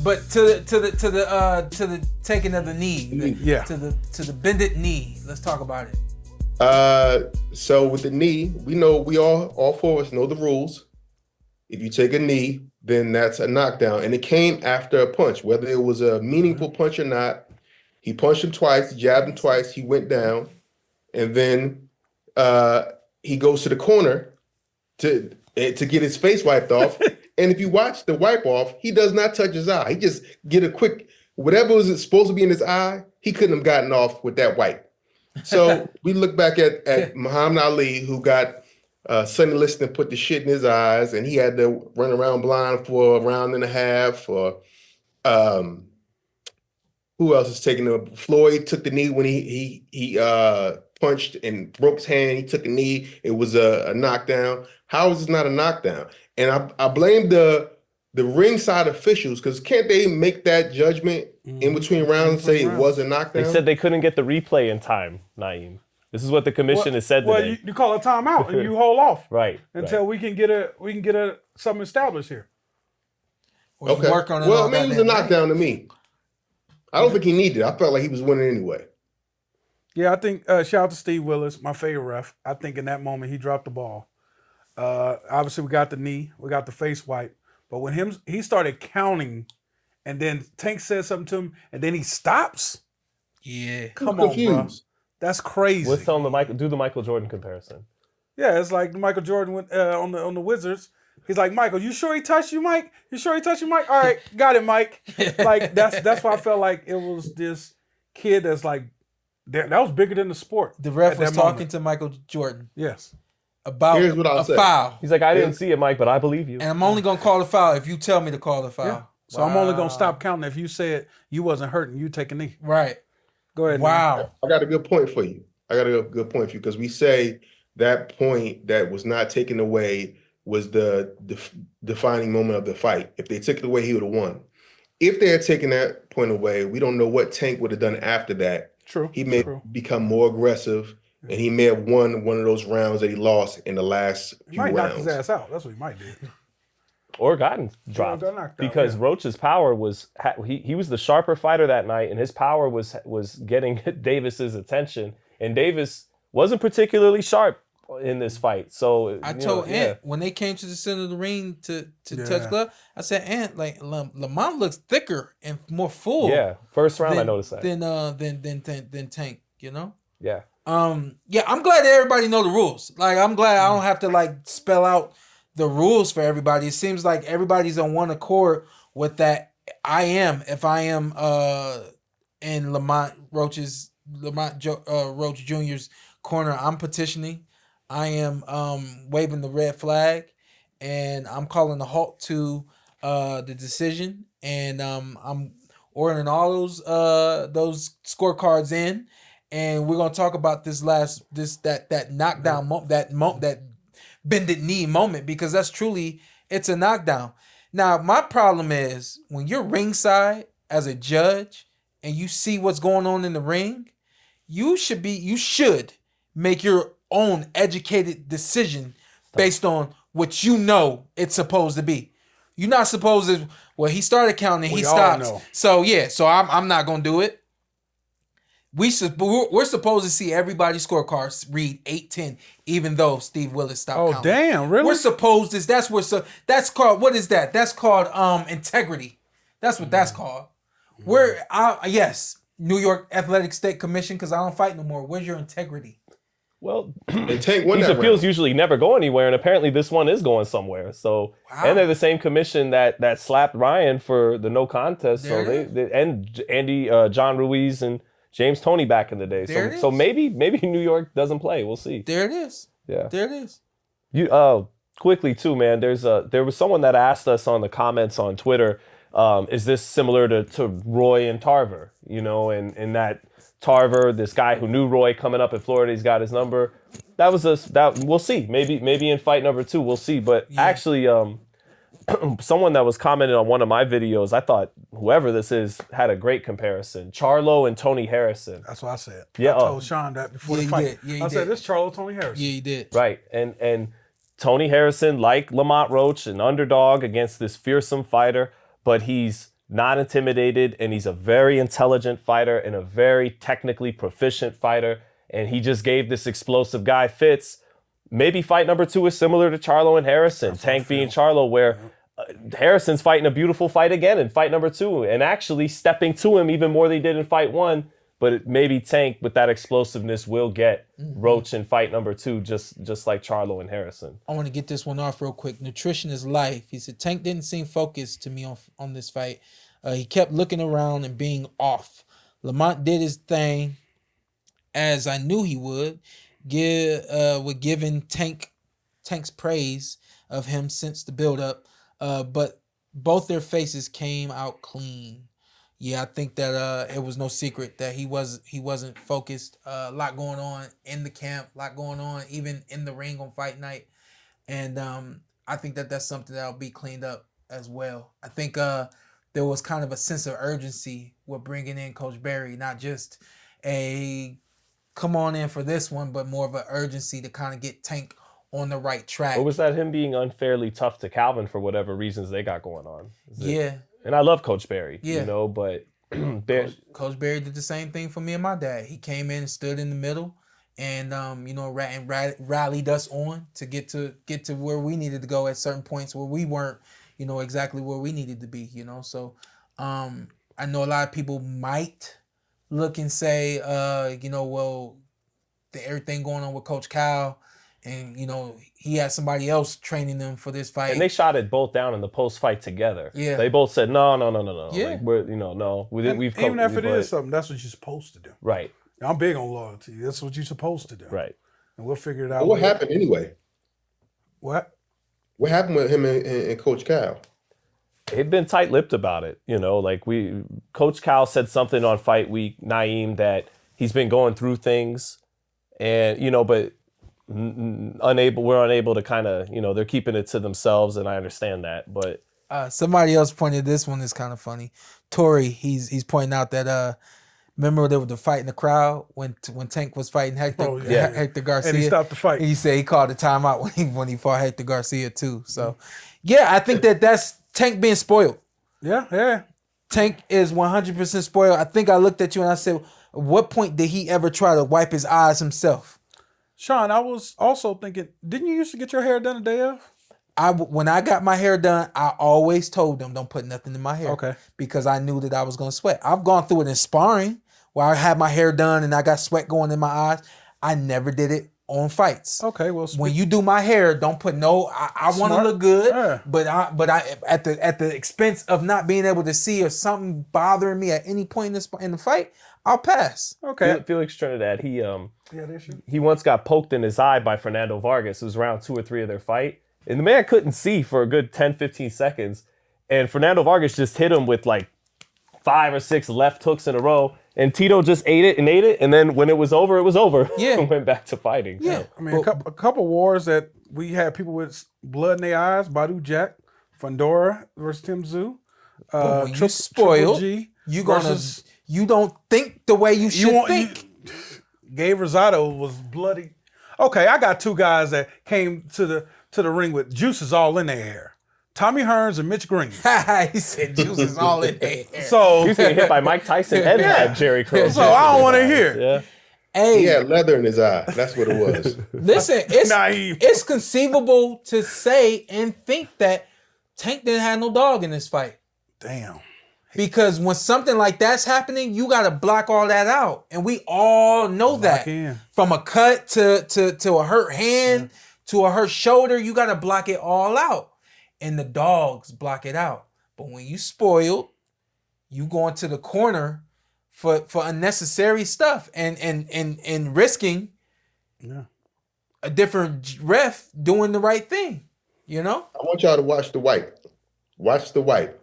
But to the taking of the knee, to the bended knee. Let's talk about it. So with the knee, we all four of us know the rules. If you take a knee, then that's a knockdown, and it came after a punch, whether it was a meaningful punch or not. He punched him twice, jabbed him twice, he went down, and then he goes to the corner to get his face wiped off. And if you watch the wipe off, he does not touch his eye. He just get a quick, whatever was supposed to be in his eye, he couldn't have gotten off with that wipe. So we look back at Muhammad Ali, who got Sonny Liston put the shit in his eyes, and he had to run around blind for a round and a half. Or who else is taking the? Floyd took the knee when he punched and broke his hand. He took a knee. It was a knockdown. How is this not a knockdown? And I blame the ringside officials, because can't they make that judgment in between rounds and say it was a knockdown? They said they couldn't get the replay in time, Naeem. This is what the commission has said today. Well, you call a timeout and you hold off until we can get something established here. Okay. Work on it. Well, I mean, it was a knockdown to me. I don't think he needed it. I felt like he was winning anyway. Yeah, I think shout out to Steve Willis, my favorite ref. I think in that moment he dropped the ball. Obviously, we got the knee, we got the face wipe, but when he started counting, and then Tank said something to him, and then he stops. Yeah, come on, bro. That's crazy. Let's tell him do the Michael Jordan comparison. Yeah, it's like Michael Jordan went on the Wizards. He's like, Michael, you sure he touched you, Mike? You sure he touched you, Mike? All right, got it, Mike. Like that's why I felt like it was this kid that's like that was bigger than the sport. The ref was talking to Michael Jordan. Yes. About a foul. He's like, I didn't see it, Mike, but I believe you. And I'm only gonna call the foul if you tell me to call the foul. Yeah. So I'm only gonna stop counting if you said you wasn't hurting, you take a knee. Right. Go ahead. Wow. Man. I got a good point for you. Because we say that point that was not taken away was the defining moment of the fight. If they took it away, he would have won. If they had taken that point away, we don't know what Tank would have done after that. True. He may become more aggressive, and he may have won one of those rounds that he lost in the last few rounds. He might knock his ass out. That's what he might do. Or gotten dropped. Because Roach's power was, he was the sharper fighter that night, and his power was getting Davis's attention. And Davis wasn't particularly sharp in this fight. So I told Antt when they came to the center of the ring to touch glove, I said, Antt, like Lamont looks thicker and more full. Yeah, first round I noticed that. Than Tank, you know? Yeah. Yeah, I'm glad that everybody know the rules. Like, I'm glad I don't have to like spell out the rules for everybody. It seems like everybody's on one accord with that. If I am in Roach Jr.'s corner, I'm petitioning. I am waving the red flag, and I'm calling a halt to the decision, and I'm ordering all those scorecards in, and we're gonna talk about that knockdown moment, that bended knee moment, because that's truly, it's a knockdown. Now, my problem is when you're ringside as a judge and you see what's going on in the ring, you should make your own educated decision based on what you know it's supposed to be. You're not supposed to, well, he started counting, he stops. So I'm not gonna do it. We're supposed to see everybody's scorecards read 8-10, even though Steve Willis stopped counting. Oh, damn, really? We're supposed to, that's called, what is that? That's called integrity. That's what that's called. Yes, New York Athletic State Commission, because I don't fight no more. Where's your integrity? Well, these appeals usually never go anywhere, and apparently this one is going somewhere. So, and they're the same commission that slapped Ryan for the no contest. So they and Andy, John Ruiz, and James Toney back in the day. So maybe New York doesn't play. We'll see. There it is. Yeah. There it is. You quickly too, man. There was someone that asked us on the comments on Twitter, is this similar to Roy and Tarver? You know, and that Tarver, this guy who knew Roy coming up in Florida, he's got his number. That we'll see. Maybe in fight number 2, we'll see. But actually, someone that was commenting on one of my videos, I thought whoever this is had a great comparison. Charlo and Tony Harrison. That's what I said. Yeah, I told Sean that before the fight. I said, this Charlo, Tony Harrison. Yeah, you did. Right. And Tony Harrison, like Lamont Roach, an underdog against this fearsome fighter, but he's not intimidated, and he's a very intelligent fighter and a very technically proficient fighter. And he just gave this explosive guy fits. Maybe fight number 2 is similar to Charlo and Harrison. Tank being Charlo, where Harrison's fighting a beautiful fight again in fight number 2 and actually stepping to him even more than he did in fight 1. But maybe Tank, with that explosiveness, will get Roach in fight number 2, just like Charlo and Harrison. I want to get this one off real quick. Nutrition is life. He said Tank didn't seem focused to me on this fight. He kept looking around and being off. Lamont did his thing, as I knew he would. With giving Tank's praise of him since the build-up. But both their faces came out clean. Yeah, I think that it was no secret that he wasn't focused. A lot going on in the camp, a lot going on even in the ring on fight night, and I think that that's something that'll be cleaned up as well. I think there was kind of a sense of urgency with bringing in Coach Barry, not just a come on in for this one, but more of an urgency to kind of get Tank on the right track. Or was that him being unfairly tough to Calvin for whatever reasons they got going on? Yeah. And I love Coach Barry, yeah. But Coach Barry did the same thing for me and my dad. He came in and stood in the middle and rallied us on to get to where we needed to go at certain points where we weren't, exactly where we needed to be, So I know a lot of people might look and say, everything going on with Coach Cal, and he had somebody else training them for this fight. And they shot it both down in the post-fight together. Yeah, they both said no. Yeah, like, we're no. We've even if it is something, that's what you're supposed to do. Right. I'm big on loyalty. That's what you're supposed to do. Right. And we'll figure it out. What happened anyway? What? What happened with him and Coach Cal? He'd been tight-lipped about it. Coach Cal said something on fight week, Naeem, that he's been going through things, and but. We're unable to kind of, they're keeping it to themselves, and I understand that. But somebody else pointed this one is kind of funny. Tory, he's pointing out that remember there was the fight in the crowd when Tank was fighting Hector Garcia, and he stopped the fight. And he said he called a timeout when he fought Hector Garcia too. So yeah, I think that's Tank being spoiled. Yeah. Tank is 100% spoiled. I think I looked at you and I said, at what point did he ever try to wipe his eyes himself? Sean, I was also thinking, didn't you used to get your hair done the day of? When I got my hair done, I always told them don't put nothing in my hair. Okay. Because I knew that I was going to sweat. I've gone through it in sparring where I had my hair done and I got sweat going in my eyes. I never did it on fights. Okay, well, when you do my hair, don't put I want to look good, but I at the expense of not being able to see or something bothering me at any point in the fight, I'll pass. Okay. Felix Trinidad, he once got poked in his eye by Fernando Vargas. It was round 2 or 3 of their fight. And the man couldn't see for a good 10, 15 seconds. And Fernando Vargas just hit him with like 5 or 6 left hooks in a row. And Tito just ate it. And then when it was over, it was over. Yeah. And went back to fighting. Yeah. So. I mean, a couple wars that we had people with blood in their eyes. Badu Jack, Fundora versus Tim Tszyu. When you spoiled, you don't think the way you should think. Gabe Rosado was bloody. Okay, I got 2 guys that came to the ring with juices all in their hair. Tommy Hearns and Mitch Green. He said juices all in their hair. So he was getting hit by Mike Tyson and had Jerry Crow. So I don't want to hear. Yeah. Hey, he had leather in his eye. That's what it was. Listen, it's conceivable to say and think that Tank didn't have no dog in this fight. Damn. Because when something like that's happening, you got to block all that out. And we all know that. From a cut to a hurt hand to a hurt shoulder, you got to block it all out. And the dogs block it out. But when you spoiled, you go into the corner for unnecessary stuff and risking a different ref doing the right thing. I want y'all to watch the white. Watch the white.